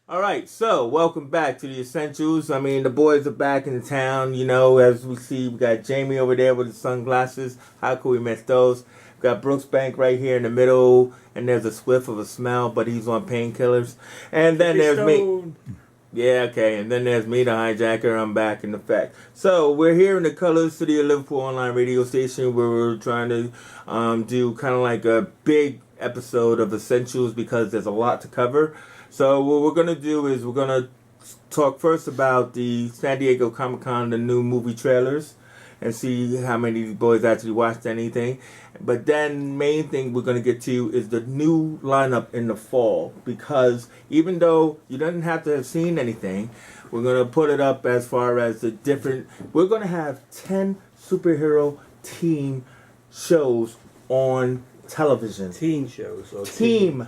Alright, so welcome back to the Essentials. I mean, the boys are back in town, you know, as we see. We got Jamie over there with his sunglasses. How could we miss those? We got Brooks Bank right here in the middle, and there's a whiff of a smell, but he's on painkillers. And then there's me. Yeah, okay, and then there's me, the hijacker. I'm back in effect. So we're here in the Colors City of Liverpool online radio station, where we're trying to do kind of like a big episode of Essentials because there's a lot to cover. So what we're going to do is we're going to talk first about the San Diego Comic-Con, the new movie trailers, and see how many of these boys actually watched anything. But then main thing we're going to get to is the new lineup in the fall, because even though you don't have to have seen anything, we're going to put it up as far as the different. We're going to have 10 superhero team shows on television. Teen shows or team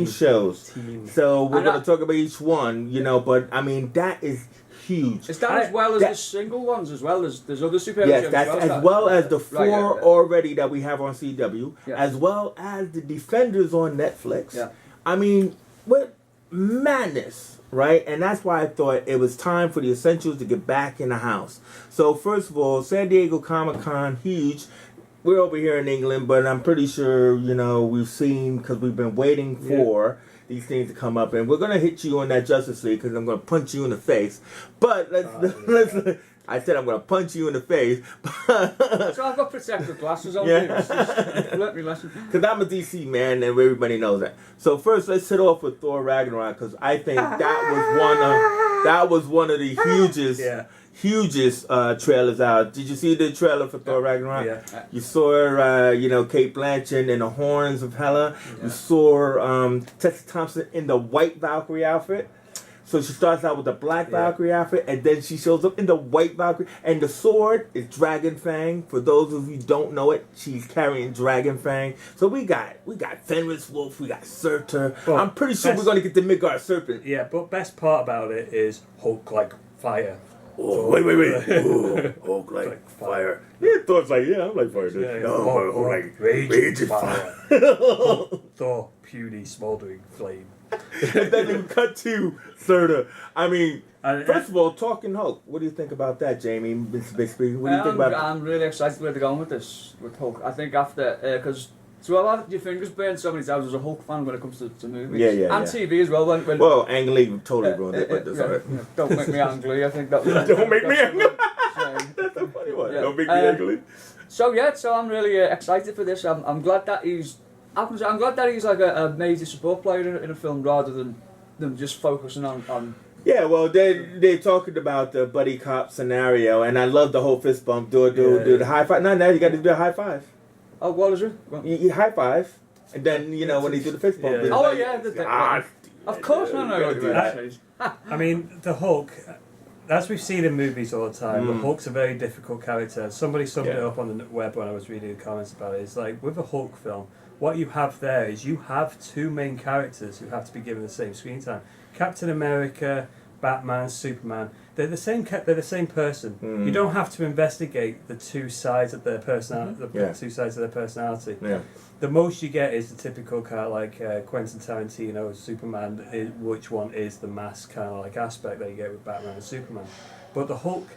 shows. So we're going to talk about each one, you know, but I mean that is huge. Is that as well as the single ones, as well as there's other superhero shows? Yes, that's as well as the four already that we have on CW, as well as the Defenders on Netflix. Yeah. I mean, what madness, right? And that's why I thought it was time for the Essentials to get back in the house. So first of all, San Diego Comic-Con, huge. We're over here in England, but I'm pretty sure, you know, we've seen, because we've been waiting for these things to come up. And we're going to hit you on that Justice League, because I'm going to punch you in the face. But let's I said I'm going to punch you in the face. So I've got protective glasses on. Let me listen. Because I'm a DC man, and everybody knows that. So first, let's hit off with Thor Ragnarok, because I think that was one of the hugest trailers out. Did you see the trailer for Thor Ragnarok? Yeah. You saw, Kate Blanchett in the horns of Hela. Yeah. You saw Tessa Thompson in the white Valkyrie outfit. So she starts out with the black Valkyrie outfit, and then she shows up in the white Valkyrie. And the sword is Dragon Fang. For those of you who don't know it, she's carrying Dragon Fang. So we got Fenris Wolf, we got Surtur. But I'm pretty sure we're going to get the Midgard Serpent. Yeah, but best part about it is Hulk like fire. Oh, wait. Oh, Hulk like fire. Yeah, Thor's like, I'm like fire. Hulk like raging fire. Thor, puny, smoldering flame. And then we cut to Surtur. I mean, first of all, Talking Hulk. What do you think about that, Jamie? Basically, what do you think about? I'm really excited where they're going with this, with Hulk. I think after because. So I've had your fingers burned so many times as a Hulk fan when it comes to movies. And TV as well. Well, Ang Lee totally ruined it, but that's alright. Don't make me angry. I think that was... Don't make me angry. That's a funny one. Don't make me angry. So I'm really excited for this. I'm glad that he's... I'm glad that he's like a major support player in a film rather than them just focusing on... Yeah, well, they're talking about the buddy cop scenario, and I love the whole fist bump. Do the high five. No, you got to do a high five. Oh, what is it? You high five, and then when they do the fist bump. Of course, no. I mean, the Hulk, as we've seen in movies all the time, the Hulk's a very difficult character. Somebody summed it up on the web when I was reading the comments about it. It's like with a Hulk film, what you have there is you have two main characters who have to be given the same screen time. Captain America, Batman, Superman. They're the same person. You don't have to investigate the two sides of their personality. Two sides of their personality. Yeah. The most you get is the typical kind of like Quentin Tarantino Superman. Which one is the mass kind of like aspect that you get with Batman and Superman? But the Hulk,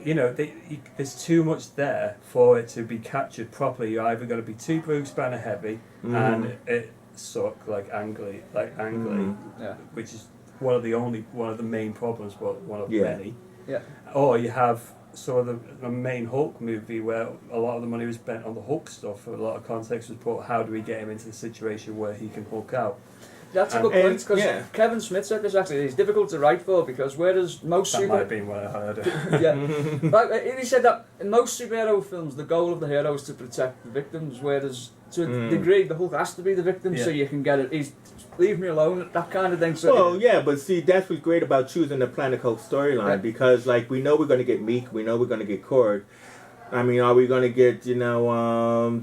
there's too much there for it to be captured properly. You're either going to be too Bruce Banner heavy and it suck like Ang Lee, which is one of the main problems, but one of many. Yeah. Or you have sort of the main Hulk movie where a lot of the money was spent on the Hulk stuff. A lot of context was put. How do we get him into the situation where he can Hulk out? That's a good point, because Kevin Smith said this actually. It's difficult to write for because whereas most that might have been when I heard it. He said that in most superhero films, the goal of the hero is to protect the victims, whereas to a degree, the Hulk has to be the victim, so you can get it. He's leave me alone, that kind of thing. So but see, that's what's great about choosing the Planet Hulk storyline, because like we know we're going to get Meek, we know we're going to get Korg. I mean, are we going to get, the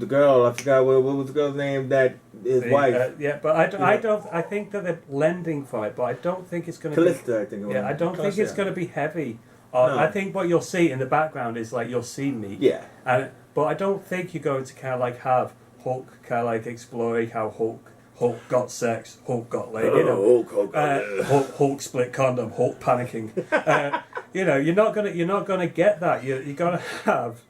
girl, I forgot what was the girl's name, that his wife. But I think that they're blending for it, but I don't think it's going to Callista, I think. I don't think it's going to be heavy. No. I think what you'll see in the background is like you'll see Meek. Yeah. But I don't think you're going to kind of like have Hulk kind of like exploring how Hulk got sex, Hulk got laid, you know. Hulk split condom, Hulk panicking. You know, you're not gonna get that. You're gonna have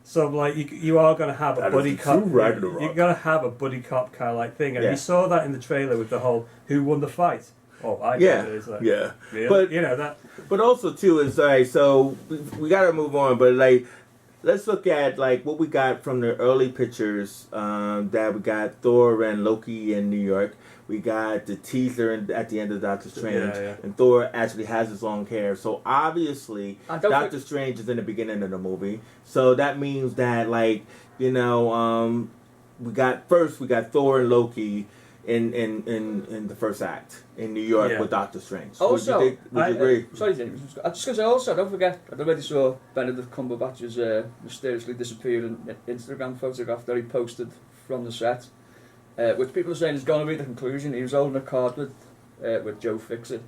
some like you are gonna have a buddy cop. You're gonna have a buddy cop kind of like thing, and you saw that in the trailer with the whole who won the fight. Oh, I know it is like, really? But you know that. But also too is like so we gotta move on. But like let's look at like what we got from the early pictures that we got Thor and Loki in New York. We got the teaser at the end of Doctor Strange, and Thor actually has his long hair. So obviously, Doctor Strange is in the beginning of the movie. So that means that like you know we got Thor and Loki in the first act in New York with Doctor Strange. Also, would you agree? Sorry, James. I just gonna say also, don't forget, I already saw Benedict Cumberbatch's mysteriously disappearing Instagram photograph that he posted from the set, which people are saying is going to be the conclusion. He was holding a card with Joe Fixit.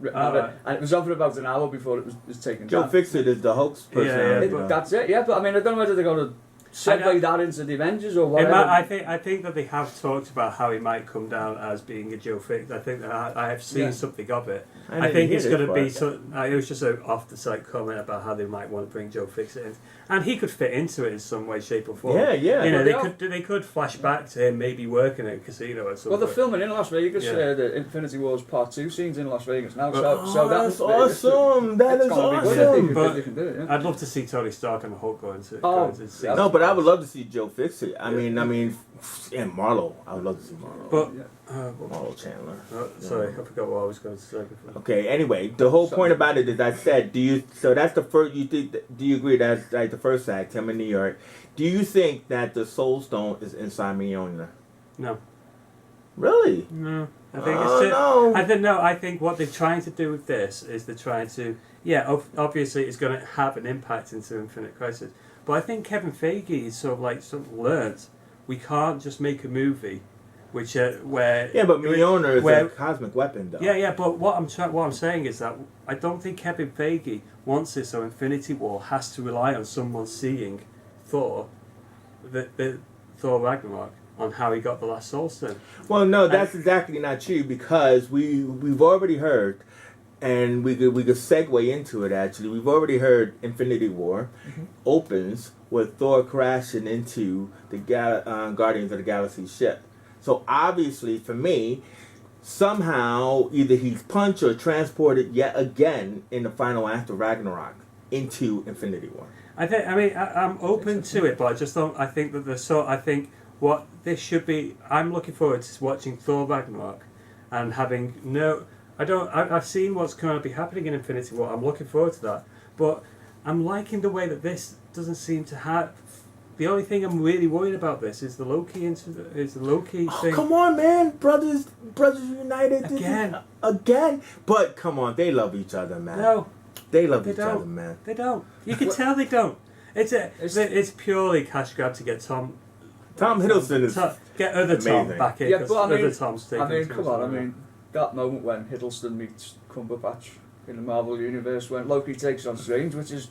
And it was on for about an hour before it was taken down. Joe Fixit is the Hulk's personality. That's it, yeah. But I mean, I don't know whether they're going to segue that into the Avengers or whatever. I think that they have talked about how he might come down as being a Joe Fix. I think that I have seen something of it. I think it's going to be it was just an off the site comment about how they might want to bring Joe Fix in, and he could fit into it in some way, shape, or form. You know, they could flash back to him maybe working at a casino or something. Well, they're filming in Las Vegas. The Infinity Wars Part 2 scenes in Las Vegas now. So that's awesome. That is awesome. But I'd love to see Tony Stark and the Hulk going to. No, but I would love to see Joe Fixit. I mean, and Marlo. I would love to see Marlo. But Marlo Chandler. Sorry, I forgot what I was going to say before. Okay. Anyway, the whole point about it is, I said, so that's the first. Do you agree that's like the first act? Him in New York. Do you think that the Soul Stone is inside Mjolnir? No. Really? No. I think it's I think what they're trying to do with this is they're trying to obviously it's going to have an impact into Infinite Crisis. But I think Kevin Feige is sort of learnt we can't just make a movie which where but Mjolnir is a cosmic weapon though. But what I'm saying is that I don't think Kevin Feige wants this, so Infinity War has to rely on someone seeing Thor the Thor Ragnarok on how he got the last Soul Stone. Well, no, that's exactly not true, because we've already heard, and we could segue into it. Actually, we've already heard Infinity War opens with Thor crashing into the Guardians of the Galaxy ship. So obviously, for me, somehow either he's punched or transported yet again in the final act of Ragnarok into Infinity War. I'm open to it, but I just don't. I think that I think what this should be. I'm looking forward to watching Thor Ragnarok, and having I've seen what's going to be happening in Infinity War. I'm looking forward to that, but I'm liking the way that this doesn't seem to have. The only thing I'm really worried about this is the Loki thing. Come on, man, brothers united again. But come on, they love each other, man. No, they love each other, man. They don't. You can tell they don't. It's purely cash grab to get Tom Hiddleston is get other amazing. Tom back in. Yeah, but other Tom's taking. Come on, that moment when Hiddleston meets Cumberbatch in the Marvel Universe, when Loki takes on Strange, which is.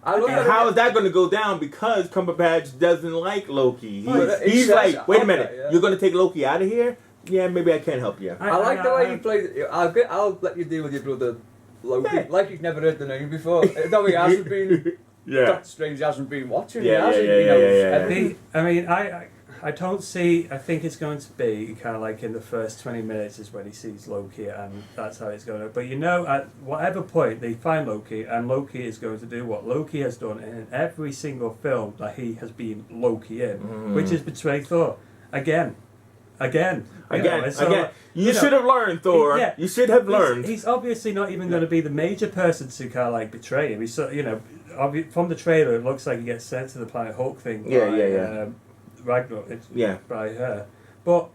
How is that going to go down? Because Cumberbatch doesn't like Loki. He's like, wait a minute, you're going to take Loki out of here? Yeah, maybe I can't help you. I like the way you played it. I'll let you deal with your brother Loki. Yeah. Like you've never heard the name before. Though he hasn't been. Doctor Strange hasn't been watching. I don't see. I think it's going to be kind of like in the first 20 minutes is when he sees Loki, and that's how it's going to. But at whatever point they find Loki, and Loki is going to do what Loki has done in every single film that he has been Loki in, which is betray Thor again. You should have learned, Thor. You should have learned. He's obviously not even going to be the major person to kind of like betray him. He's from the trailer, it looks like he gets sent to the Planet Hulk thing. Ragnarok, by her. But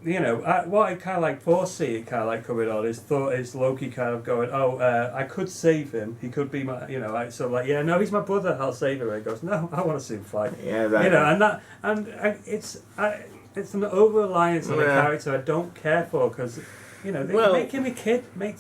what I kind of like foresee it kind of like coming on is Loki kind of going, I could save him. He could be my, he's my brother. I'll save him. And he goes, no, I want to see him fight. Yeah, right. It's an over reliance on a character I don't care for, because. Make him a kid. Bring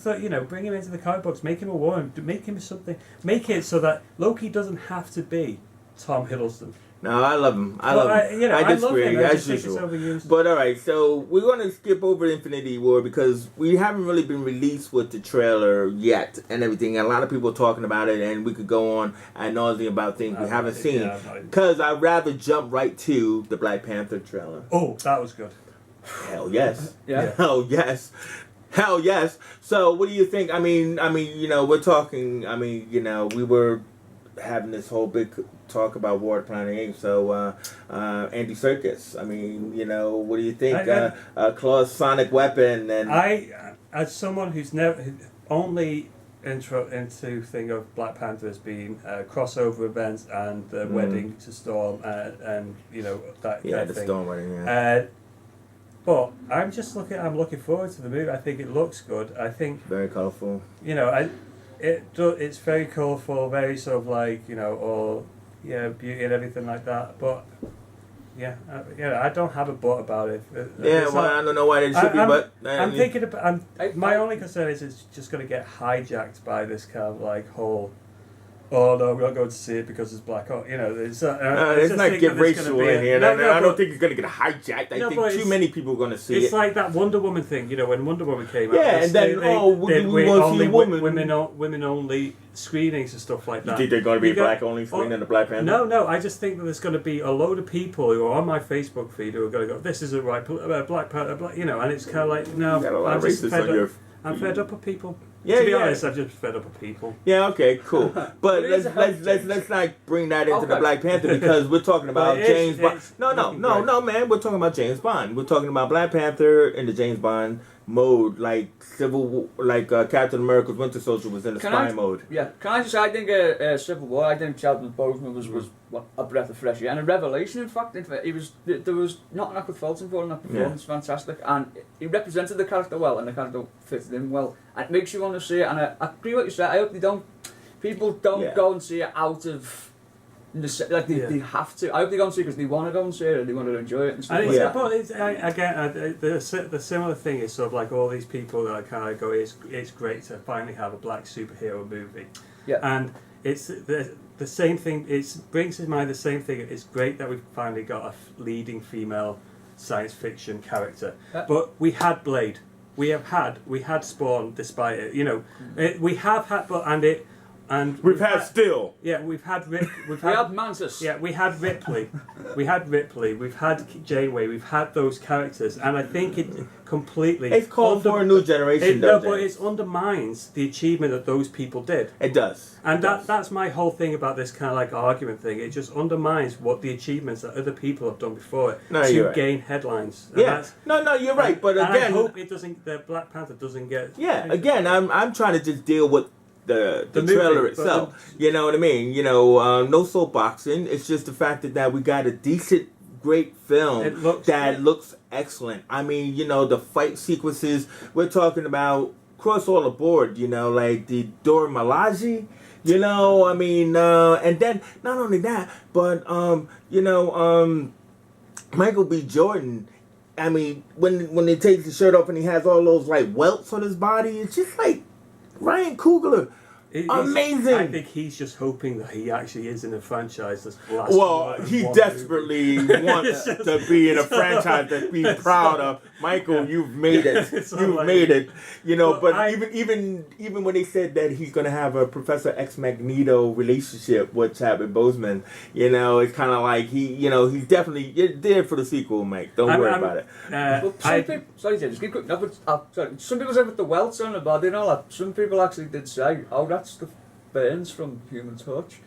him into the comic books. Make him a woman. Make him something. Make it so that Loki doesn't have to be Tom Hiddleston. No, I love him. I Well, love him. I love disagree him. I as just think it's usual. overused. But all right, so we're going to skip over Infinity War because we haven't really been released with the trailer yet and everything. A lot of people are talking about it, and we could go on ad nauseum about things we haven't seen. Yeah, Because I'd rather jump right to the Black Panther trailer. oh, that was good. Hell yes. Yeah. Hell yes. Hell yes. So what do you think? I mean, we're talking. We were having this whole big talk about War of the Planet Apes. So Andy Serkis. I mean, what do you think? Claw's sonic weapon and As someone who's never only intro into thing of Black Panther has been crossover events and the wedding to Storm and that kind of the thing. Storm wedding. Yeah. But I'm looking forward to the movie. I think it looks good. I think Very colorful. it's very colourful, very sort of like beauty and everything like that. But I don't have a but about it. I don't know why they should be, but I'm thinking about. My only concern is it's just going to get hijacked by this kind of like whole. Oh no, we're not going to see it because it's black. Let's not get racial in here. I don't think it's going to get hijacked. I think too many people are going to see it. It's like that Wonder Woman thing, when Wonder Woman came out. Yeah, and then we want to see a woman. Women only screenings and stuff like that. You think they're going to be black only screening in the Black Panther? No. I just think that there's going to be a load of people who are on my Facebook feed who are going to go, "This isn't right, Black Panther," and it's kind of like, no, You got a lot of racists on your. I'm fed up with people. Yeah, to be honest, I'm just fed up with people. Yeah, okay, cool. But let's not bring that into the Black Panther because we're talking about James Bond. No, man. We're talking about James Bond. We're talking about Black Panther in the James Bond mode, like Captain America's Winter Soldier was in the spy mode. Yeah, can I just say, I think Civil War, I think Chadwick Boseman was a breath of fresh air and a revelation. In fact, there was nothing I could fault him for in that performance. Fantastic, and he represented the character well, and the character fitted in well, and it makes you want to see it. And I agree with what you said. I hope people don't go and see it out of. They have to. I hope they go and see it because they want to go and see it and they want to enjoy it and stuff like that. But the similar thing is sort of like all these people that kind of go, it's great to finally have a black superhero movie. Yeah. And it's the same thing. It brings to mind the same thing. It's great that we've finally got a leading female science fiction character. But we had Blade. We had Spawn. Despite it, we have had, and we've had Steel. Yeah, we've had Mantis. Yeah, we had Ripley. We've had Janeway. We've had those characters, and I think it completely. It's called for a new generation. But it undermines the achievement that those people did. It does. And that's my whole thing about this kind of like argument thing. It just undermines what the achievements that other people have done before it to gain headlines. And you're right. But again, I hope it doesn't. The Black Panther doesn't get. Yeah, again, I'm trying to just deal with the trailer movie, itself. You know what I mean? No soapboxing. It's just the fact that we got a decent, great film looks excellent. I mean, the fight sequences we're talking about cross all the board. Like the Dora Milaje. And then not only that, but Michael B. Jordan. I mean, when he takes his shirt off and he has all those like welts on his body, it's just like Ryan Coogler. Amazing. I think he's just hoping that he actually is in a franchise that's he desperately wants to be in a franchise that he's proud of. Michael, you've made it. You've made it. But even when they said that he's going to have a Professor X Magneto relationship with Chadwick Boseman, it's kind of like he's definitely there for the sequel, Mike. Don't worry about it. Some people say with the welts on the body and all that. Some people actually did say, that stuff burns from Human Touch,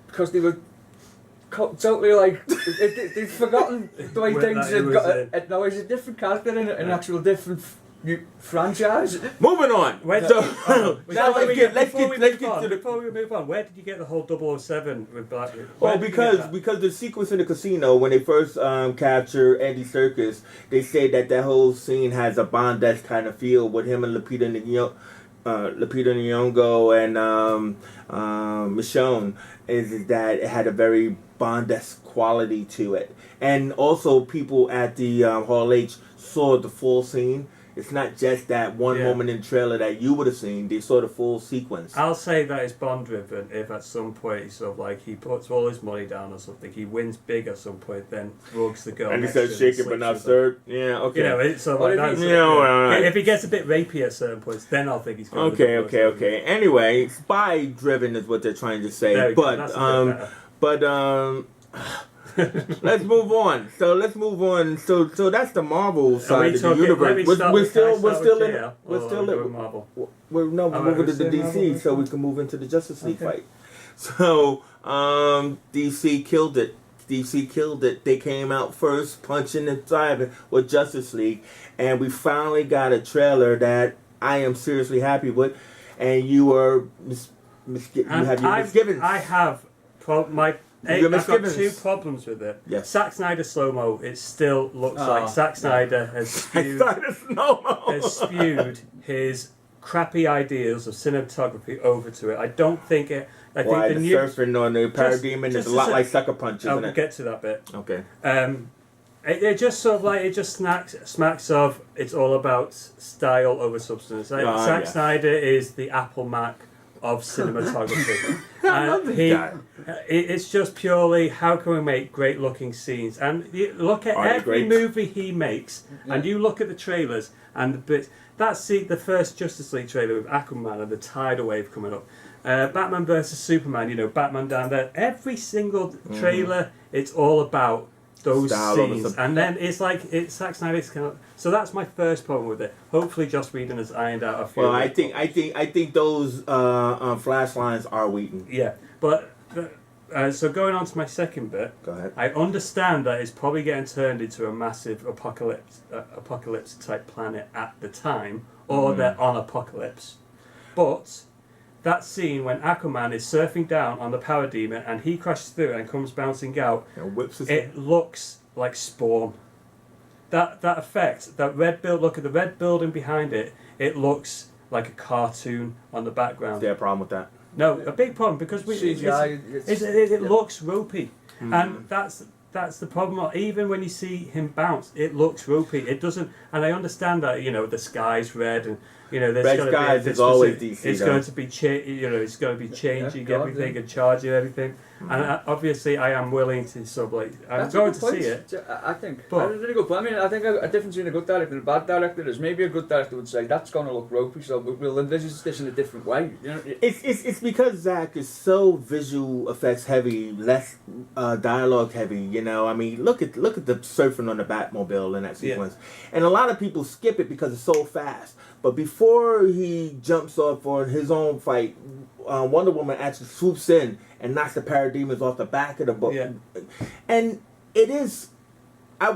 because they were totally like they'd forgotten the way things had got. No, he's a different character in an actual different franchise. Moving on. Before we move on, where did you get the whole 007 with Black? Because the sequence in the casino when they first capture Andy Serkis, they say that whole scene has a Bond-esque kind of feel with him and Lupita Nyong'o and Michonne, is that it had a very Bond-esque quality to it. And also people at the Hall H saw the full scene. It's not just that one moment in trailer that you would have seen. They saw the full sequence. I'll say that it's Bond driven if at some point he's sort of like he puts all his money down or something, he wins big at some point, then drugs the girl. And he next to says him and shaking but sleeps not with her. stirred. Yeah, okay. You know, it's sort of What like if that. he- If he gets a bit rapey at certain points, then I'll think he's going Okay. Anyway, spy driven is what they're trying to say. There we go, that's a bit better. Let's move on. So So that's the Marvel side of the Let me universe. start We're with- still can I start with in. JL, We're or still do in. Marvel. We're Alright, moving to the we're still DC Marvel. so we can move into the Justice League Okay. fight. So DC killed it. DC killed it. They came out first, punching and driving with Justice League, and we finally got a trailer that I am seriously happy with. And you were you have your misgivings. I have Your I've got misgivings. 2 problems with it. Yes. Zack Snyder slow-mo, it still looks like Zack Snyder has spewed his crappy ideas of cinematography over to it. I don't think it... I think Why the the new... surfing on the Parademon is a lot like Sucker Punch, isn't I'll it? get to that bit. Okay. It just sort of like, it just smacks of, it's all about style over substance. Zack Snyder is the Apple Mac of cinematography. It's just purely, how can we make great looking scenes? And you look at every movie he makes, and you look at the trailers, and the bits. That's the first Justice League trailer with Aquaman and the tidal wave coming up. Batman versus Superman, Batman down there. Every single trailer, it's all about those scenes, and then it's like Zack Snyder's kind of. So that's my first problem with it. Hopefully, Joss Whedon has ironed out a few. Well, I think those flash lines are Whedon. Yeah, but so going on to my second bit. Go ahead. I understand that it's probably getting turned into a massive apocalypse type planet at the time, or they're on Apocalypse, but. That scene when Aquaman is surfing down on the Parademon and he crashes through and comes bouncing out, And whips his it looks like Spawn. That effect, look at the red building behind it, it looks like a cartoon on the background. Is there a problem with that? No, a big problem because CGI, it looks ropey, and that's the problem. Even when you see him bounce, it looks ropey. It doesn't, and I understand that the sky's red and there's Red going skies to be is always DC. it's going to be it's going to be changing everything and charging everything. And obviously, I am willing to sort of like I'm going to see it. I think. But- That's a really good point. I mean, I think a difference between a good director and a bad director is maybe a good director would say that's going to look ropey, so we'll envisage this in a different way. It's because Zach is so visual effects heavy, less dialogue heavy. I mean, look at the surfing on the Batmobile in that sequence, and a lot of people skip it because it's so fast. But before he jumps off on his own fight, Wonder Woman actually swoops in and knocks the parademons off the back of the boat. Yeah. And it is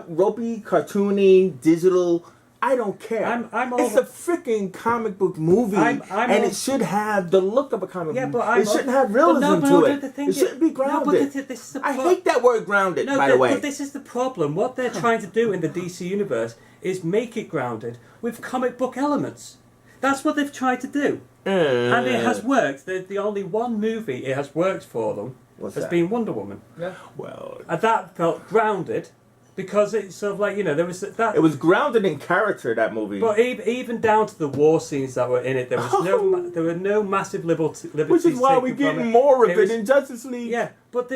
ropey, cartoony, digital. I don't care. It's a freaking comic book movie, and it should have the look of a comic book. It shouldn't have realism to it. It shouldn't be grounded. I hate that word grounded, by the way. But this is the problem. What they're trying to do in the DC universe is make it grounded with comic book elements. That's what they've tried to do. And it has worked. The only one movie it has worked for them has been Wonder Woman. Yeah. Well, And that felt grounded because it's sort of like, there was that. It was grounded in character, that movie. But even down to the war scenes that were in it, there were no massive liberties. Which is why we're getting more of it in Justice League. Yeah, but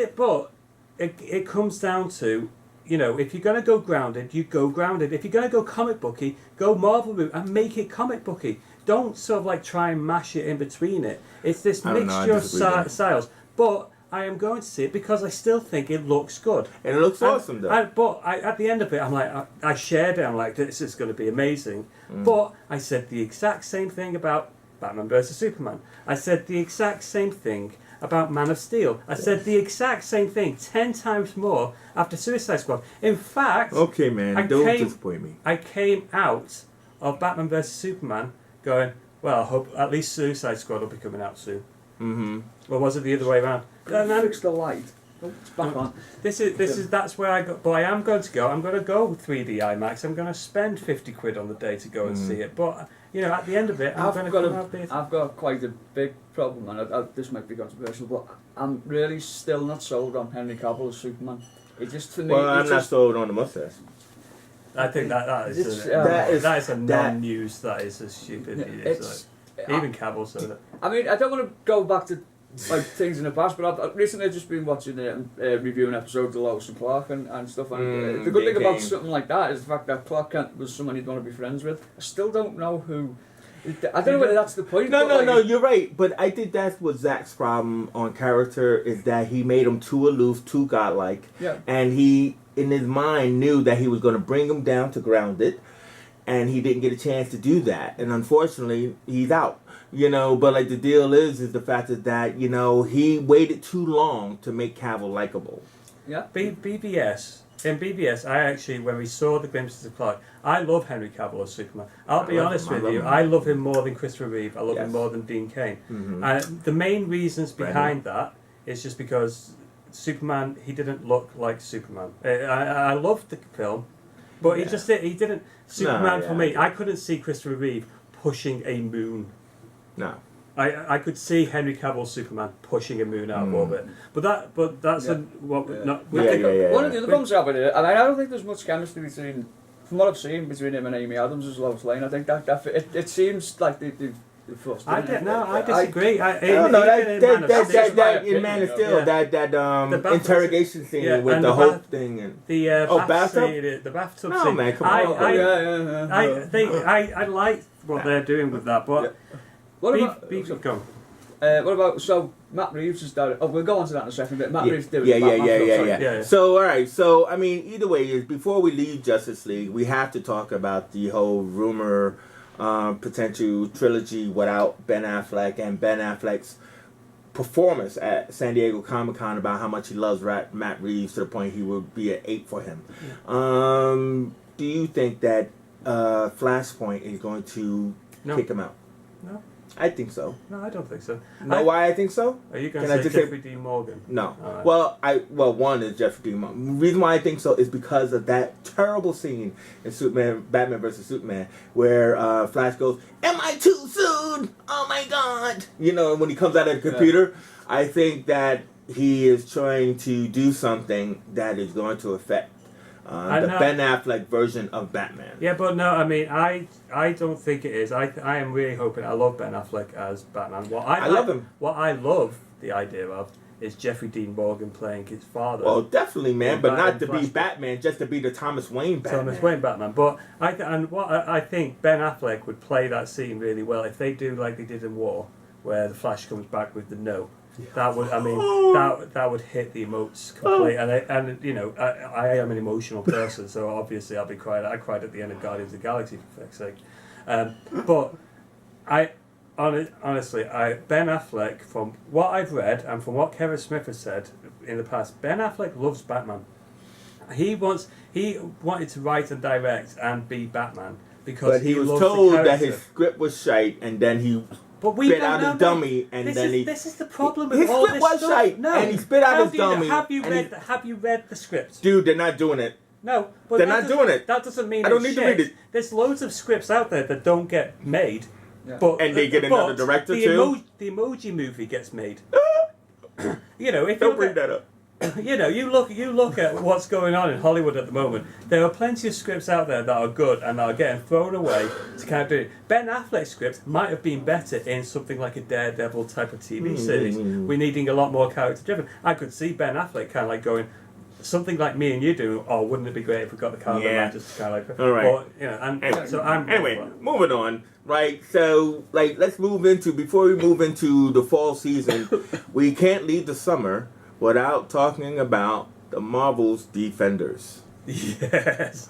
it comes down to, if you're going to go grounded, you go grounded. If you're going to go comic booky, go Marvel route and make it comic booky. Don't sort of like try and mash it in between it. It's this mixture of styles. But I am going to see it because I still think it looks good. And it looks awesome, though. At the end of it, I'm like, I shared it. I'm like, this is going to be amazing. But I said the exact same thing about Batman vs Superman. I said the exact same thing about Man of Steel. I said the exact same thing 10 times more after Suicide Squad. In fact, okay, man, don't disappoint me. I came out of Batman vs Superman going, well, I hope at least Suicide Squad will be coming out soon. Mm-hmm. Or was it the other way around? Fix the light. Oh, it's back on. That's where I go. But I am going to go. I'm going to go with 3D IMAX. I'm going to spend 50 quid on the day to go and see it. But at the end of it, I'm going to come out there. I've got quite a big problem, and this might be controversial, but I'm really still not sold on Henry Cavill as Superman. It just for me. Well, I'm not sold on the mustache. I think that is It's, that is a non-news. That is a stupid. It's even Cavill said it. I mean, I don't want to go back to like things in the past, but I've recently just been watching reviewing episodes of Lois and Clark and stuff. And the good thing about something like that is the fact that Clark Kent was someone you'd want to be friends with. I still don't know who. I don't know whether that's the point. No, you're right. But I think that's what Zach's problem on character is that he made him too aloof, too godlike. Yeah. And he, in his mind, knew that he was going to bring him down to grounded, and he didn't get a chance to do that. And unfortunately, he's out. But like the deal is the fact that he waited too long to make Cavill likable. Yeah. BBS. In BBS, I actually, when we saw the glimpses of Clark, I love Henry Cavill as Superman. I'll be honest with you, I love him more than Christopher Reeve. I love him more than Dean Cain. Mm-hmm. And the main reasons behind that is just because Superman, he didn't look like Superman. I loved the film, but he didn't. Superman for me, I couldn't see Christopher Reeve pushing a moon. No. I could see Henry Cavill's Superman pushing a moon out of orbit, but that's One of the other problems I have with it, and I don't think there's much chemistry between, from what I've seen, between him and Amy Adams as Lois Lane. I think that it seems like they forced. I disagree. In Man of Steel, that interrogation scene with the Hope thing and the bathtub. The bathtub no, scene. Man, come on. I like what they're doing with that, but. What about so Matt Reeves is there? Oh, we'll go on to that in a second. But Matt Reeves did it. Yeah. So all right. So I mean, either way, is before we leave Justice League, we have to talk about the whole rumor, potential trilogy without Ben Affleck and Ben Affleck's performance at San Diego Comic-Con about how much he loves Matt Reeves to the point he would be an 8 for him. Do you think that Flashpoint is going to kick him out? No. I think so. No, I don't think so. Why I think so? Are you going to say Jeffrey Dean Morgan? No. Right. Well, one is Jeffrey Dean Morgan. The reason why I think so is because of that terrible scene in Batman vs. Superman, where Flash goes, "Am I too soon? Oh my God!" When he comes out of the computer. I think that he is trying to do something that is going to affect the Ben Affleck version of Batman. Yeah, but no, I mean, I don't think it is. I am really hoping. I love Ben Affleck as Batman. I love him. What I love the idea of is Jeffrey Dean Morgan playing his father. Well, definitely, man, but not to be Batman, just to be the Thomas Wayne Batman. Thomas Wayne Batman. But I think Ben Affleck would play that scene really well if they do like they did in War, where the Flash comes back with the no. That would, that would hit the emotes completely, and I am an emotional person, so obviously I'll be crying. I cried at the end of Guardians of the Galaxy, for fuck's sake. But honestly, Ben Affleck, from what I've read and from what Kevin Smith has said in the past, Ben Affleck loves Batman. He wanted to write and direct and be Batman because he was told that his script was shite, and then he. But we spit out his dummy, and this is the problem with his all script this was stuff. shite, No, and he spit out his dummy. Have you read the script? Dude, they're not doing it. No, but they're not doing it. That doesn't mean I don't need to read it. There's loads of scripts out there that don't get made, and they get another director too. The Emoji Movie gets made. If don't bring that up. You look at what's going on in Hollywood at the moment. There are plenty of scripts out there that are good and that are getting thrown away to kind of do it. Ben Affleck's script might have been better in something like a Daredevil type of TV series. We're needing a lot more character driven. I could see Ben Affleck kind of like going something like Me and You do. Oh, wouldn't it be great if we got the character man just kind of like all right. Anyway, moving on. Right, so let's move into before we move into the fall season. We can't leave the summer without talking about the Marvel's Defenders. Yes.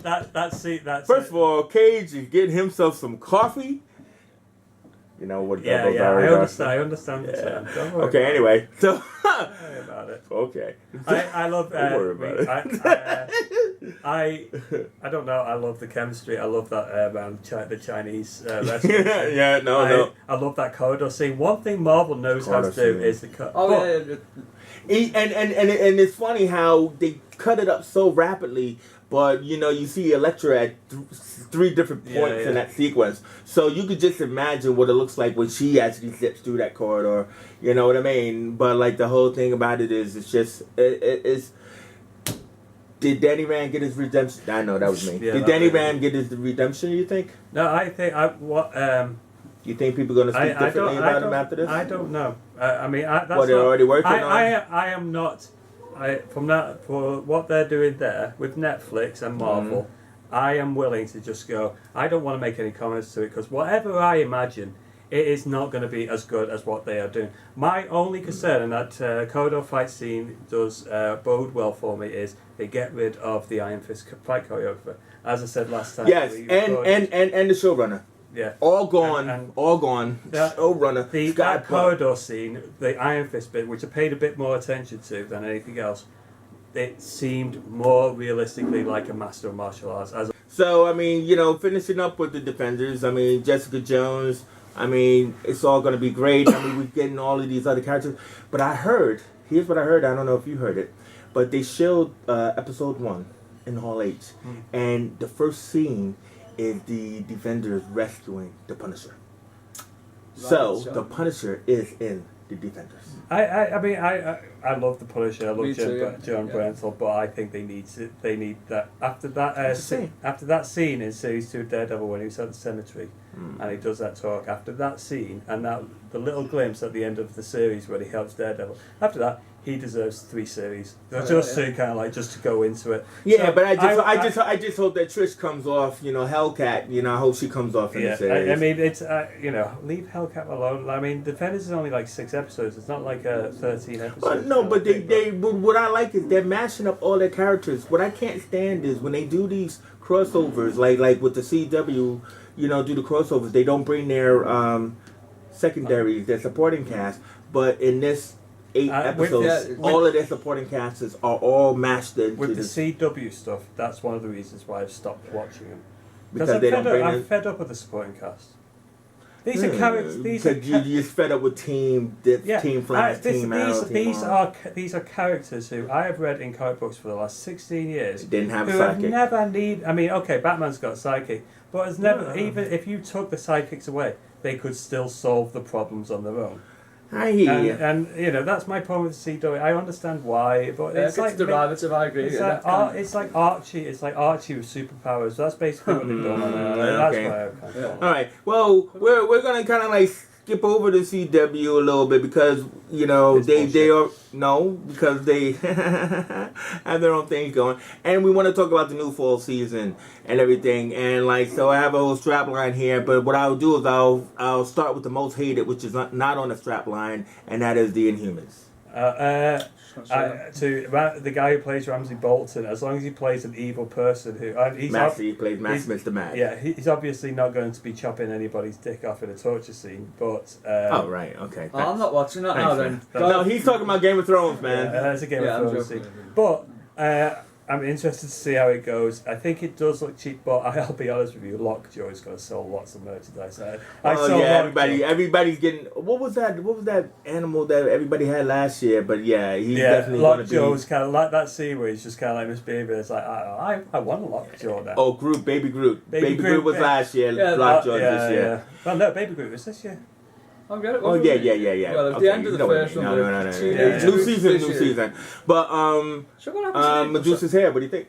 That's First of all, Cage is getting himself some coffee. You know what? I understand. Yeah. Don't worry okay. Anyway, so. Don't worry about it. Okay. I love. Don't worry about it. I don't know. I love the chemistry. I love that around the Chinese restaurant. I love that corridor scene. One thing Marvel knows how to do is the cut. And it's funny how they cut it up so rapidly, but you see Elektra at 3 different points in that sequence, so you could just imagine what it looks like when she actually zips through that corridor. You know what I mean? But the whole thing about it is, it's just it's Did Danny Rand get his redemption? I know that was me. Yeah, Did that Danny was me. Rand get his redemption? You think? No, I think You think people are going to speak differently about him after this? I don't know. I mean, that's What, they're not- already working on? I am not. For what they're doing there with Netflix and Marvel, I am willing to just go. I don't want to make any comments to it because whatever I imagine, it is not going to be as good as what they are doing. My only concern, and that corridor fight scene does bode well for me, is they get rid of the Iron Fist fight choreographer. As I said last time. Yes, we and the showrunner. yeah. All gone, And all gone. that- Showrunner. That Scott Buck. corridor scene, the Iron Fist bit, which I paid a bit more attention to than anything else, it seemed more realistically like a master of martial arts. So, I mean, you know, finishing up with the Defenders, I mean, Jessica Jones, I mean, it's all going to be great. I mean, we're getting all of these other characters. But I heard, here's what I heard, I don't know if you heard it, but they showed episode 1 in Hall H. And the first scene is the Defenders rescuing the Punisher. So, the Punisher is in the Defenders. I mean, I love the Punisher. I love Me too, yeah. John Yeah. Bernthal, but I think they need that after that It's the same. after that scene in series 2 of Daredevil when he was at the cemetery and he does that talk. After that scene and that the little glimpse at the end of the series where he helps Daredevil. After that, he deserves 3 series. Just to kind of like just to go into it. Yeah, So but I just hope that Trish comes off, you know, Hellcat. You know, I hope she comes off in the series. I mean, it's you know, leave Hellcat alone. I mean, Defenders is only like 6 episodes. It's not like a 13 episodes. No, but but what I like is they're mashing up all their characters. What I can't stand is when they do these crossovers, like with the CW, you know, do the crossovers. They don't bring their secondaries, their supporting cast, but in this 8 episodes, all of their supporting casts are all mashed into with the this CW stuff. That's one of the reasons why I've stopped watching them. because they don't bring I'm in. fed up with the supporting cast. These are characters. These are Because you're fed up with Team Flash, Team Arrow, these are characters who I have read in comic books for the last 16 years. Didn't have a who have sidekick. never need. I mean, okay, Batman's got a sidekick, but has never even if you took the sidekicks away, they could still solve the problems on their own. I hear you. And you know that's my problem with CW. I understand why, but it's like derivative. I agree. it's like Archie. It's like Archie with superpowers. That's basically what they've done. That's Okay. why I can't. All right. Well, we're gonna kind of like skip over the CW a little bit because you know It's they are because they have their own things going, and we want to talk about the new fall season and everything. And like so, I have a whole strap line here. But what I'll do is I'll start with the most hated, which is not on the strap line, and that is the Inhumans. To the guy who plays Ramsay Bolton, as long as he plays an evil person who He plays Mr. Mad. Yeah, he's obviously not going to be chopping anybody's dick off in a torture scene, but Oh right, okay. Oh, I'm not watching that now then. No, he's talking about Game of Thrones, man. that's a Game Yeah, of I'm Thrones joking. scene. But I'm interested to see how it goes. I think it does look cheap, but I'll be honest with you, Lockjaw's going to sell lots of merchandise. I saw everybody's getting. What was that animal that everybody had last year? But yeah, he's definitely going to be. Lockjaw's kind of like that scene where he's just kind of like Miss Beaver. It's like I want a Lockjaw now. Oh, Baby Groot. Baby Groot Groot was last year. Lockjaw this year. Yeah. Well, no, Baby Groot was this year. I'll get it. Oh yeah. Well, at Okay, the end of you the know what I first mean. one, No. Yeah. New season. But So what happens to Medusa's hair. What do you think?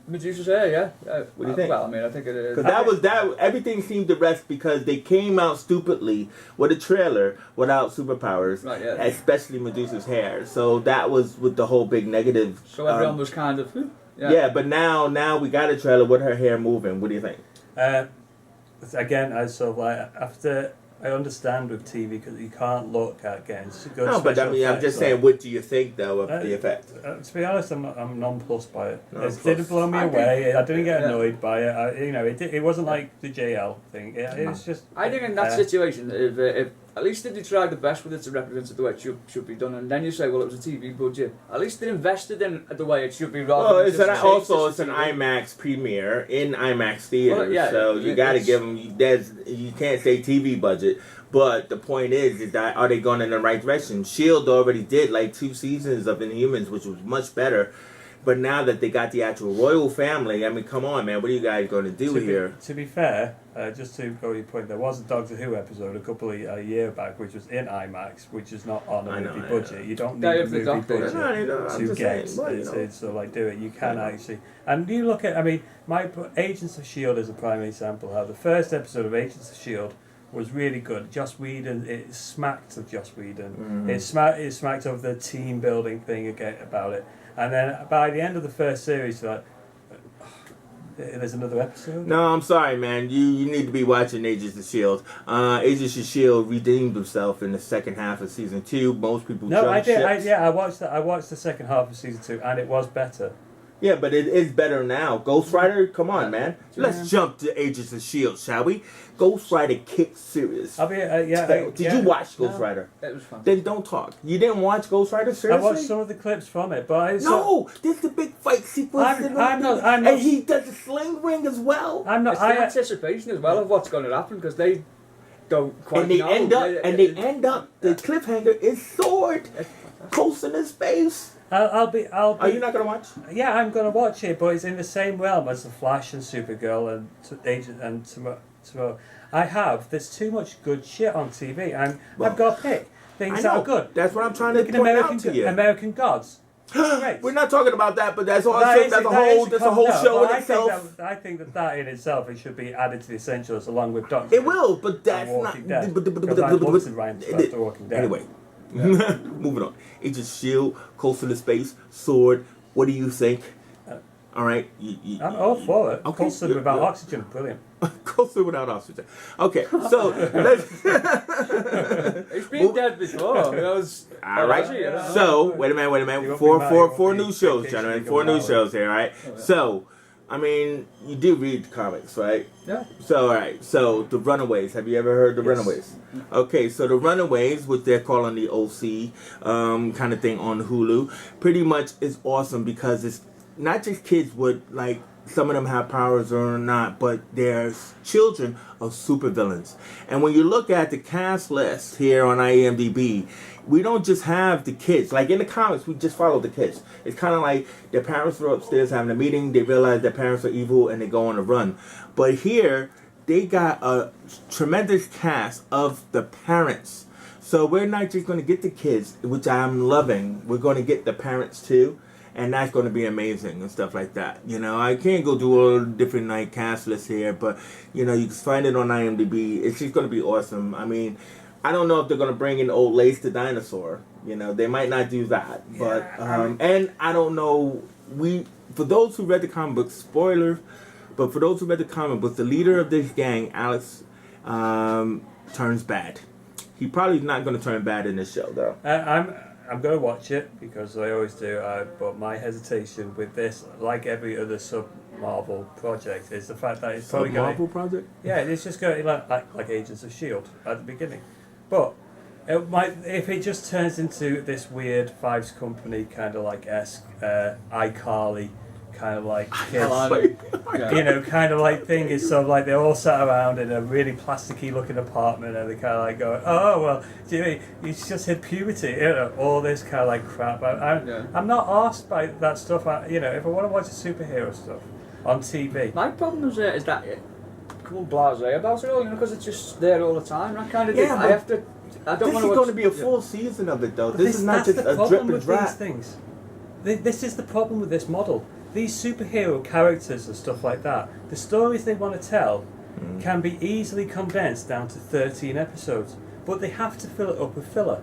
Medusa's hair, yeah. What do you think? Well, I mean, I think it is. Because everything seemed to rest because they came out stupidly with a trailer without superpowers, Right, yeah. especially Medusa's hair. So that was with the whole big negative. So everyone was kind of, Yeah, but now we got a trailer with her hair moving. What do you think? Again, I sort of like after I understand with TV because you can't look at getting good. No, but I special mean, I'm effects, just saying, what do you think though of Uh, the effect? To be honest, I'm nonplussed by it. Nonplussed. It didn't blow me away. I didn't get annoyed by it. It wasn't like the JL thing. It was just. I think in that situation, if at least if they tried the best with it to represent it the way it should be done, and then you say, well, it was a TV budget. At least they invested in it the way it should be. Rather than It's an IMAX premiere in IMAX theaters, Well, yeah, so you got to give them. You can't say TV budget, but the point is that are they going in the right direction? Shield already did like 2 seasons of Inhumans, which was much better But now that they got the actual royal family, I mean, come on, man, what are you guys going to do here? To be fair, just to go to your point, there was a Doctor Who episode a year back, which was in IMAX, which is not on a movie budget. You don't need a movie budget to get it. So like do it. You can actually, and you look at. I mean, Agents of Shield is a prime example. How the first episode of Agents of Shield was really good. Joss Whedon, it smacked of Joss Whedon. It smacked of the team building thing again about it. And then by the end of the first series, like, there's another episode. No, I'm sorry, man. You need to be watching Agents of S.H.I.E.L.D. Agents of S.H.I.E.L.D. redeemed himself in the second half of season 2. Most people jumped ships. I watched that. I watched the second half of season 2, and it was better. Yeah, but it is better now. Ghost Rider, come on, man. Let's jump to Agents of S.H.I.E.L.D., shall we? Ghost Rider kicks serious. Did you watch Ghost Rider? It was fun. Then don't talk. You didn't watch Ghost Rider, seriously? I watched some of the clips from it, but there's the big fight sequence. I'm not, and he does the sling ring as well. It's the anticipation as well of what's going to happen, because they don't quite know. And they end up, the cliffhanger is sword. Coulson in space. I'll be. Are you not gonna watch? Yeah, I'm gonna watch it, but it's in the same realm as the Flash and Supergirl and Agent and tomorrow. There's too much good shit on TV. I've got to pick things that are good. That's what I'm trying to point out to you. American Gods. Great. We're not talking about that, but that's also that's a whole show in itself. I think that in itself it should be added to the essentials along with Doctor. It will, but that's not. Anyway. Moving on. Agent Shield, Coulson in space, sword. What do you think? All right. I'm all for it. Okay. Coulson without oxygen, brilliant. Coulson without oxygen. Okay, so let's. It's been dead before. All right. So wait a minute. Four new shows, gentlemen. 4 new shows here. All right. So. I mean, you do read comics, right? Yeah. So, all right. So, The Runaways. Have you ever heard The Runaways? Okay, so The Runaways, which they're calling the OC kind of thing on Hulu, pretty much is awesome because it's not just kids with, like, some of them have powers or not, but there's children of supervillains. And when you look at the cast list here on IMDb, we don't just have the kids. Like in the comics, we just follow the kids. It's kind of like their parents are upstairs having a meeting. They realize their parents are evil and they go on a run. But here, they got a tremendous cast of the parents. So we're not just going to get the kids, which I'm loving. We're going to get the parents too. And that's going to be amazing and stuff like that. You know, I can't go do all the different cast lists here, but, you know, you can find it on IMDb. It's just going to be awesome. I mean, I don't know if they're going to bring in old Lace the dinosaur. You know, they might not do that. But, and I don't know, for those who read the comic books, spoiler, but for those who read the comic books, the leader of this gang, Alex, turns bad. He probably not going to turn bad in this show, though. I'm going to watch it because I always do, but my hesitation with this, like every other sub-Marvel project, is the fact that it's probably going to... Sub-Marvel project? Yeah, it's just going to like Agents of S.H.I.E.L.D. at the beginning. But it might, if it just turns into this weird Fives Company kind of like iCarly kind of like kids, you know, kind of like thing is sort of like they're all sat around in a really plasticky looking apartment and they kind of like going, oh well, do you mean you just hit puberty, you know, all this kind of like crap. I'm not asked by that stuff. You know, if I want to watch the superhero stuff on TV. My problem is that become blasé about it all, you know, because it's just there all the time. I kind of think I have to. I don't want to. This is going to be a full season of it, though. This is not just a drip and drop. These things. This is the problem with this model. These superhero characters and stuff like that, the stories they want to tell can be easily condensed down to 13 episodes, but they have to fill it up with filler.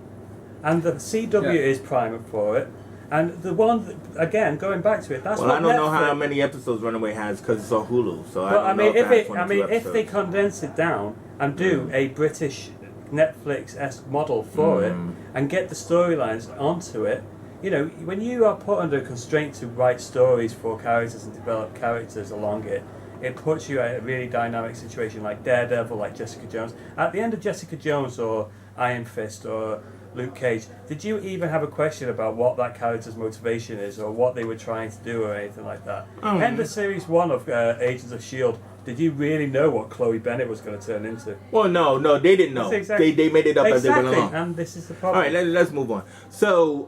And the CW is prime for it. And the one, again, going back to it, that's what I don't know how many episodes Runaway has because it's on Hulu. So I mean, if they condense it down and do a British Netflix-esque model for it and get the storylines onto it, you know, when you are put under constraint to write stories for characters and develop characters along it, it puts you in a really dynamic situation like Daredevil, like Jessica Jones. At the end of Jessica Jones or Iron Fist or Luke Cage, did you even have a question about what that character's motivation is or what they were trying to do or anything like that? End of Series 1 of Agents of S.H.I.E.L.D., did you really know what Chloe Bennett was going to turn into? Well, no, they didn't know. That's exactly- They made it up as they went along. And this is the All problem. right, let's move on. So,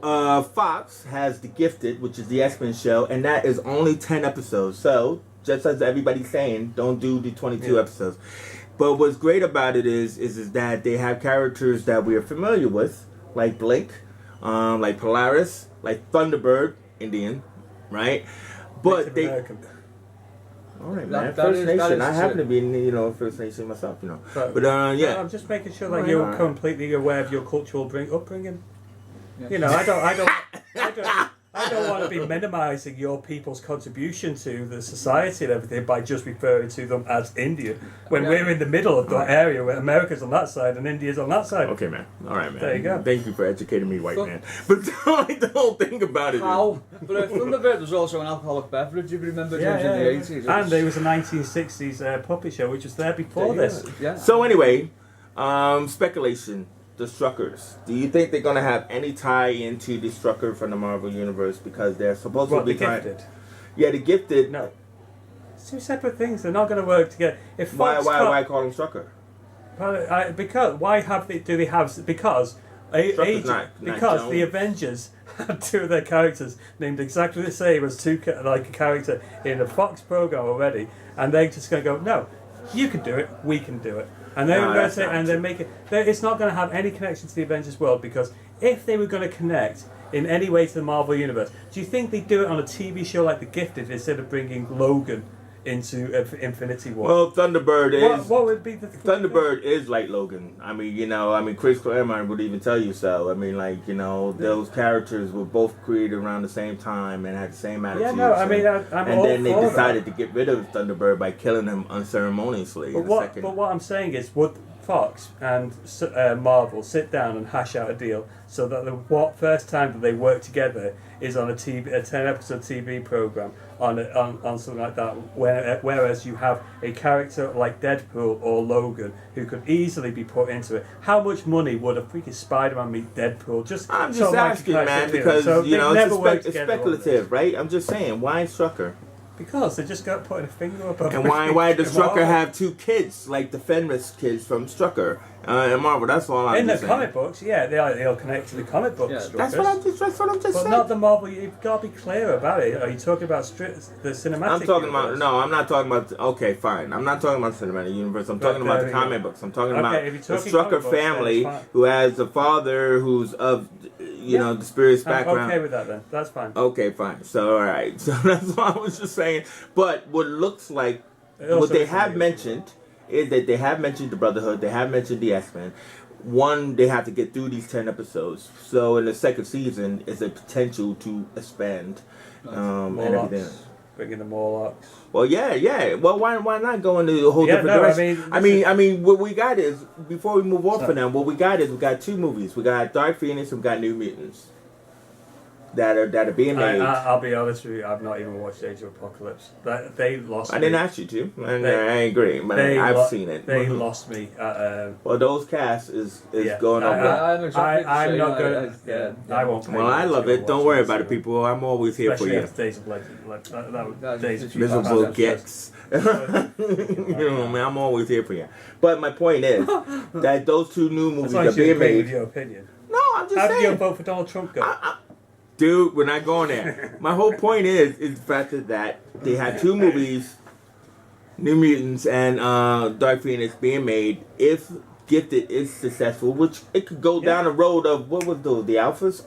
Fox has The Gifted, which is the X-Men show, and that is only 10 episodes. So, just as everybody's saying, don't do the 22 episodes. But what's great about it is that they have characters that we are familiar with, like Blake, like Polaris, like Thunderbird, Indian, right? But Native they... American. All right, That- man. that First is- Nation. that is I happen true. to be, First Nation myself, But- But yeah. I'm just making sure that Alright, you're alright. completely aware of your cultural upbringing. Yeah. You know, I don't want to be minimising your people's contribution to the society and everything by just referring to them as India when Yeah. we're in the middle of the area where America's on that side and India's on that side. Okay, man. All right, man. There you go. Thank you for educating me, white So- man. But the whole thing about it is... How? But Thunderbird was also an alcoholic beverage, if you remember, Yeah, James, yeah, in the yeah. 80s. And there was a 1960s puppet show which was there before this. Yeah. So anyway, speculation. The Struckers. Do you think they're going to have any tie into the Strucker from the Marvel Universe? Because they're supposed What, to the be trying... Gifted? Yeah, the Gifted. No. It's two separate things. They're not going to work together. If Why Fox why call them Strucker? Because why have they? Do they have? Because Strucker's not because Jones. the Avengers had two of their characters named exactly the same as like a character in a Fox program already, and they're just going to go, no, you can do it, we can do it, and they're No, going to that's say, not and true. they make it. It's not going to have any connection to the Avengers world because if they were going to connect in any way to the Marvel universe, do you think they'd do it on a TV show like The Gifted instead of bringing Logan into Infinity War? Well, Thunderbird is... what would be the Thunderbird is like Logan. Chris Claremont would even tell you so. Those characters were both created around the same time and had the same attitude. Yeah, no, I mean, I'm and all then they for that. decided to get rid of Thunderbird by killing him unceremoniously. But in a what, second. but what I'm saying is, would Fox and Marvel sit down and hash out a deal so that the first time that they work together is on a 10-episode TV program on something like that, whereas you have a character like Deadpool or Logan who could easily be put into it. How much money would a freaking Spider-Man meet Deadpool? I'm so just Mike asking, Tyson man, did it. because So they've never worked it's together on this. speculative, right? I'm just saying, why Strucker? Because they just got putting a finger above. And why does freaking Marvel. Strucker have two kids like the Fenris kids from Strucker and Marvel? That's all I'm In the just saying. comic books, yeah, they'll connect to the comic book Yeah, structures. That's what I'm just But saying. not the Marvel. You've got to be clear about it. Are you talking about the cinematic? I'm talking about universe? no. I'm not talking about. Okay, fine. I'm not talking about cinematic universe. I'm talking about there the we go. comic books. I'm talking Okay, about if you're the talking Strucker comic books, then family it's fine. who has a father who's of the spirit's I'm background. okay with that then. That's fine. Okay, fine. So all right. So that's what I was just saying. But what looks like It also what they is have amazing. mentioned is that they have mentioned the Brotherhood. They have mentioned the X-Men. One, they have to get through these 10 episodes. So in the second season, is a potential to expand and everything. Morlocks, bringing the Morlocks. Well, yeah. Well, why not go into a whole Yeah, different no, direction? I mean, what we got is before we move on Sorry. from them, what we got is we got two movies. We got Dark Phoenix and we got New Mutants that are being made. I'll be honest with you. I've not even watched Age of Apocalypse. They lost. I me. didn't ask you to, and They- I agree, but They I've lo- seen it. They Mhm. lost me. Well, those casts is Yeah. going over. I'm exactly the I'm same. not going. Yeah, I won't. Well, I love it. Don't worry about it, people. I'm always here for Especially you. after Days of Legend. That Days of Miserable Future gets. You know, man, I'm always here for you. But my point is that those two new As movies long are as you being agree with made. your opinion. No, I'm just How did you saying. vote for Donald Trump go? Dude, we're not going there. My whole point is the fact that they had two movies, New Mutants and Dark Phoenix, being made. If Gifted is successful, which it could go down the road of what was the Alphas?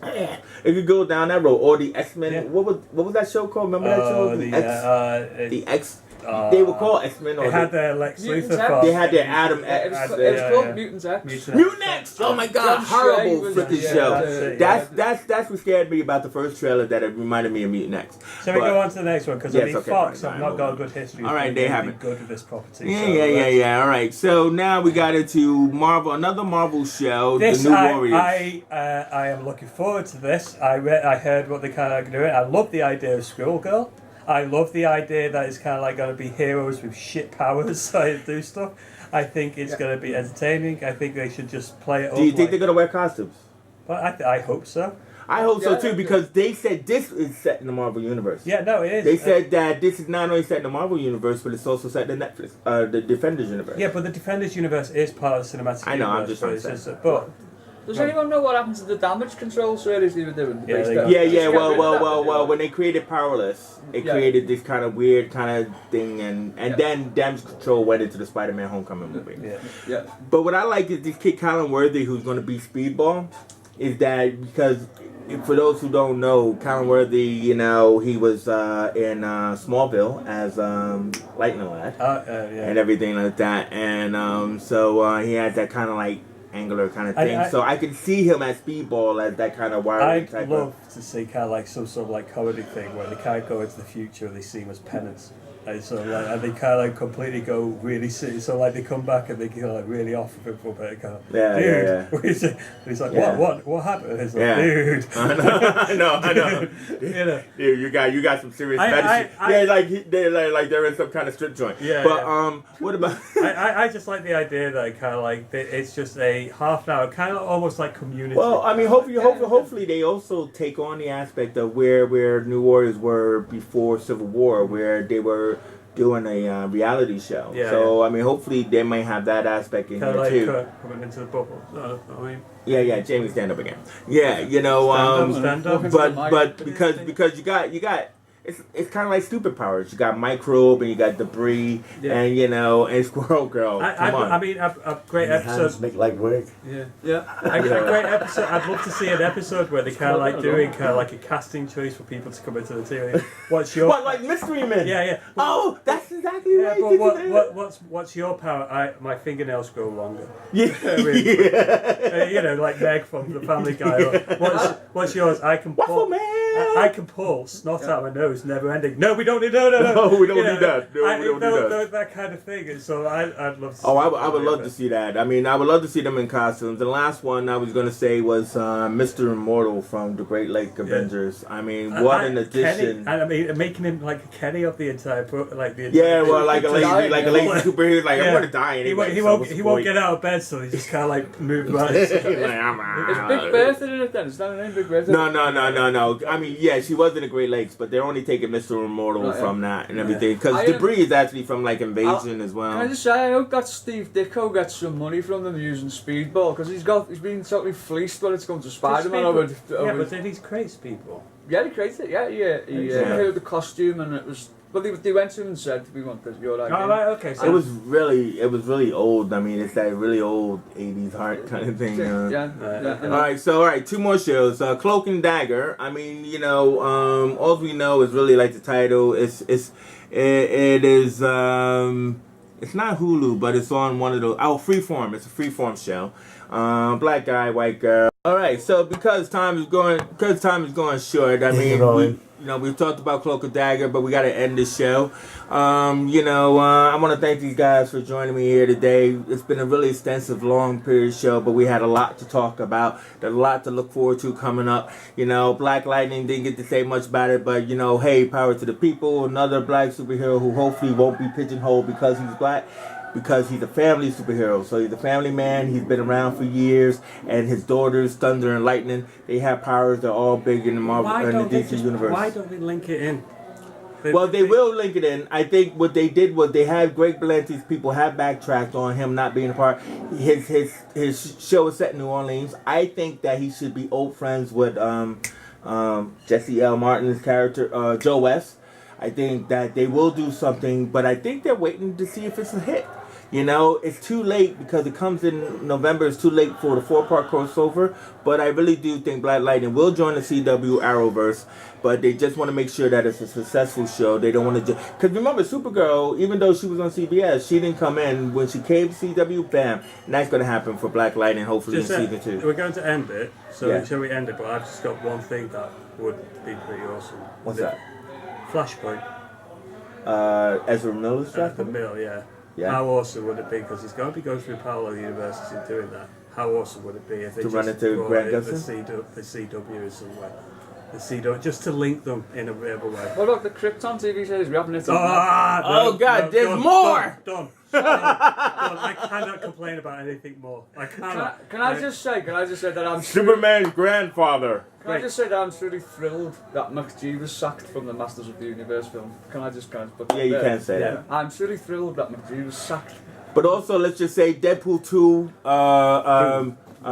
It could go down that road, or the X-Men. Yeah. What was that show called? Remember that show? The X. They were called X-Men. Or They had the, their Lex Mutants Luthor. X. part. they had their Adam It X. was, Yeah, it was called yeah. Mutants X. Mutant X! Oh my god, John horrible Shea was- freaking yeah, show. that's it, That's what scared me about the first trailer, that it reminded me of Mutant X. Shall we But- go on to the next one? Because Yes, I mean, okay, Fox fine, have fine, not got a move good history. All right, of they doing haven't. anything good with this property. Yeah, so yeah. All right. So now we got into Marvel, another Marvel show, This The New Warriors. I am looking forward to this. I heard what they kind of doing. I love the idea of Squirrel Girl. I love the idea that it's kind of like going to be heroes with shit powers so they do stuff. I think it's going to be entertaining. I think they should just play it. Do you up think they're like, gonna wear costumes? Well, I hope so. I hope so Yeah, too, okay. because they said this is set in the Marvel universe. Yeah, no, it is. They said that this is not only set in the Marvel universe, but it's also set in the Netflix, the Defenders universe. Yeah, but the Defenders universe is part of the cinematic I know, I'm universe. just trying to but it's say. but Does anyone know what happened to the damage control series they were doing? Yeah, they Based got- on- Yeah, Just yeah. get rid of that, Well. didn't When they created Powerless, it Yeah. created this kind of weird kind of thing, and Yeah. then Damage Control went into the Spider-Man Homecoming movie. yeah. they? Yeah. But what I like is this kid Colin Worthy, who's going to be Speedball, is that because for those who don't know, Colin Worthy, you know, he was in Smallville as Lightning Lad Yeah. and everything like that, and so he had that kind of like angular kind of thing. So I can see him as Speedball as that kind of wiry I'd type love to see kind of like some sort of like comedy thing where they kind of go into the future and they see him as penance. And so like, and they kind of like completely go really serious. So like they come back and they go like really off of it for a bit. Kind of, Yeah, dude. yeah. He's like, Yeah. what happened? And he's like, Yeah. dude. I know. You know. Dude, you got some serious I- medicine. I- Yeah, like they're in some kind of strip joint. Yeah, But yeah. what about? I just like the idea that kind of like it's just a half an hour, kind of almost like Community. Well, I mean, hopefully they also take on the aspect of where New Warriors were before Civil War, where they were doing a reality show. Yeah, So I mean, hopefully they might have that aspect in kind here of like too. coming into the bubble. I mean, Yeah, Jamie, stand up again. Yeah, you know, stand up. Walking to the but mic. because you got it's kind of like stupid powers. You got microbe and you got debris Yeah. and you know and Squirrel Girl. Come on. I mean, a great Your hands episode. make like work. Yeah. A great episode. I'd love to see an episode where they kind of like doing kind of like a casting choice for people to come into the team. What's your? What, like Mystery Men? Yeah, yeah. Oh, that's exactly Yeah, right. but what's your power? My fingernails grow longer. Yeah. Yeah. You know, like Meg from the Family Guy. Or, what's yours? I can Waffle pull. Man. I can pull snot out my nose, never ending. No, we don't need no. No, we don't You know, need that. No, we don't need that. That kind of thing. And so I'd love to. Oh, I would love to see that. I mean, I would love to see them in costumes. The last one I was going to say was Mr. Immortal from the Great Lake Avengers. I mean, what an addition. Kenny, and I mean, making him like a Kenny of the entire Yeah, well, like a lazy Yeah. superhero. Like, I'm Yeah. going to die anyway. He won't get out of bed, so he just kind of like move around. Like, I'm Is out. Big Bertha in it then? Is that her name, Big Bertha? No. I mean, yeah, she was in the Great Lakes, but they're only taking Mr. Immortal Right, yeah. from that and Yeah. everything. Because I, Debris is actually from, like, Invasion as Can I well. just say, I hope that Steve Ditko gets some money from them using Speedball, because he's been totally fleeced when it's come to Spider-Man over. Yeah, but then he's crazy people. Yeah, he created it. He Yeah. created the costume, and it was. Well, they went to him and said, "We want your idea." Oh, right, okay. So It was really old. I mean, it's that really old 80s heart kind of thing. Yeah. All right, two more shows. Cloak and Dagger. I mean, you know, all we know is really like the title. It is. It's not Hulu, but it's on one of those. Oh, Freeform. It's a Freeform show. Black guy, white girl. All right, so because time is going short. I mean, we've talked about Cloak and Dagger, but we got to end this show. I want to thank these guys for joining me here today. It's been a really extensive, long period show, but we had a lot to talk about. There's a lot to look forward to coming up. You know, Black Lightning didn't get to say much about it, but, you know, hey, power to the people. Another black superhero who hopefully won't be pigeonholed because he's black. Because he's a family superhero. So he's a family man. He's been around for years. And his daughters, Thunder and Lightning, they have powers. They're all big in the Marvel and the DC universe. Why don't they link it in? Well, they will link it in. I think what they did was they had Greg Berlanti's people have backtracked on him not being a part. His show is set in New Orleans. I think that he should be old friends with Jesse L. Martin's character, Joe West. I think that they will do something, but I think they're waiting to see if it's a hit. You know, it's too late because it comes in November. It's too late for the 4-part crossover. But I really do think Black Lightning will join the CW Arrowverse. But they just want to make sure that it's a successful show. They don't want to just... Because remember, Supergirl, even though she was on CBS, she didn't come in. When she came to CW, bam. And that's going to happen for Black Lightning, hopefully, in season 2. We're going to end it. So Yeah. shall we end it? But I've just got one thing that would be pretty awesome. What's that? Flashpoint. Ezra Miller's The Flashpoint? Mill, yeah. Yeah. How awesome would it be? Because he's going to be going through parallel universes and doing that. How awesome would it be if they To just run into brought Grant in Gustin? the CW somewhere? The CW, just to link them in a bit of a way. What about the Krypton TV series? We haven't hit on that. Oh, God, there's more! Done. I cannot complain about anything more. I Can cannot. I just say that I'm Superman's grandfather. Can I just say that I'm truly thrilled that McG was sacked from the Masters of the Universe film? Can I just put that Yeah, you there? can say Yeah. that. I'm truly thrilled that McG was sacked. But also, let's just say Deadpool 2,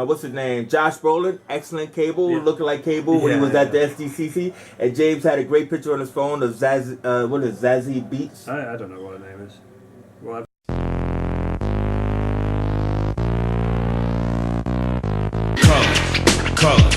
what's his name? Josh Brolin, excellent Cable, Yeah. looking like Cable when he Yeah, was at the yeah. SDCC. And James had a great picture on his phone of Zazie Beats. I don't know what her name is. Well, color.